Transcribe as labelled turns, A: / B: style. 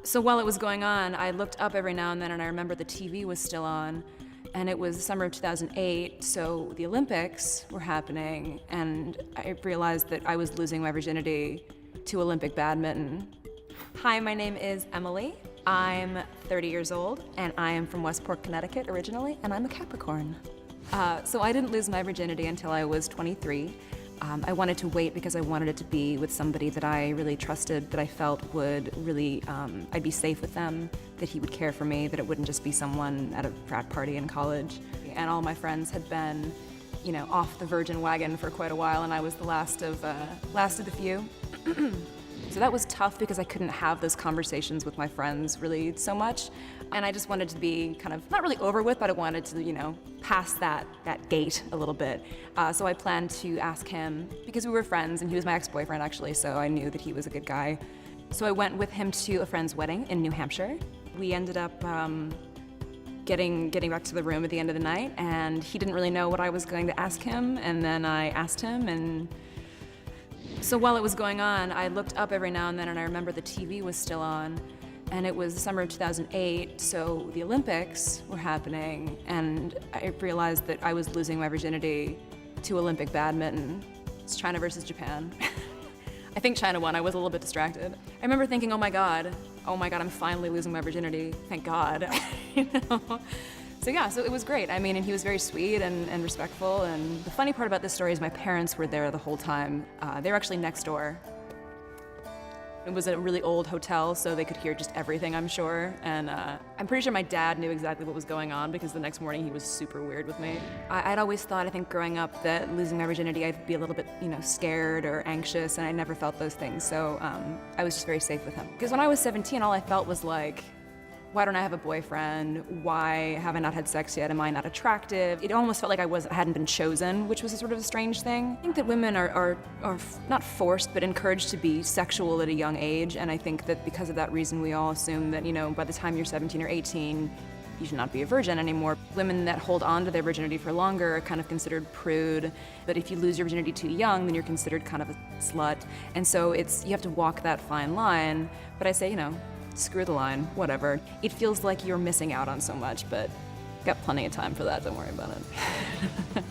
A: So while it was going on, I looked up every now and then, and I remember the TV was still on, and it was the summer of 2008, so the Olympics were happening, and I realized that I was losing my virginity to Olympic badminton. Hi, my name is Emily. I'm 30 years old, and I am from Westport, Connecticut originally, and I'm a Capricorn. So I didn't lose my virginity until I was 23. I wanted to wait because I wanted it to be with somebody that I really trusted, that I felt would really, I'd be safe with them, that he would care for me, that it wouldn't just be someone at a frat party in college. And all my friends had been, off the virgin wagon for quite a while, and I was the last of the few. So that was tough because I couldn't have those conversations with my friends really so much. And I just wanted to be kind of, not really over with, but I wanted to, pass that gate a little bit. So I planned to ask him, because we were friends and he was my ex-boyfriend actually, so I knew that he was a good guy. So I went with him to a friend's wedding in New Hampshire. We ended up getting back to the room at the end of the night, and he didn't really know what I was going to ask him, and then I asked him, and so while it was going on, I looked up every now and then, and I remember the TV was still on, and it was the summer of 2008, so the Olympics were happening, and I realized that I was losing my virginity to Olympic badminton. It's China versus Japan. I think China won. I was a little bit distracted. I remember thinking, oh my God, I'm finally losing my virginity. Thank God. So yeah, so it was great. I mean, and he was very sweet and respectful. And the funny part about this story is my parents were there the whole time. They were actually next door. It was a really old hotel, so they could hear just everything, I'm sure. And I'm pretty sure my dad knew exactly what was going on because the next morning he was super weird with me. I'd always thought, I think growing up, that losing my virginity, I'd be a little bit, scared or anxious, and I never felt those things. So I was just very safe with him. Because when I was 17, all I felt was like, why don't I have a boyfriend? Why have I not had sex yet? Am I not attractive? It almost felt like I hadn't been chosen, which was a sort of a strange thing. I think that women are not forced, but encouraged to be sexual at a young age, and I think that because of that reason, we all assume that, by the time you're 17 or 18, you should not be a virgin anymore. Women that hold on to their virginity for longer are kind of considered prude, but if you lose your virginity too young, then you're considered kind of a slut. And so you have to walk that fine line, but I say, screw the line, whatever. It feels like you're missing out on so much, but got plenty of time for that, don't worry about it.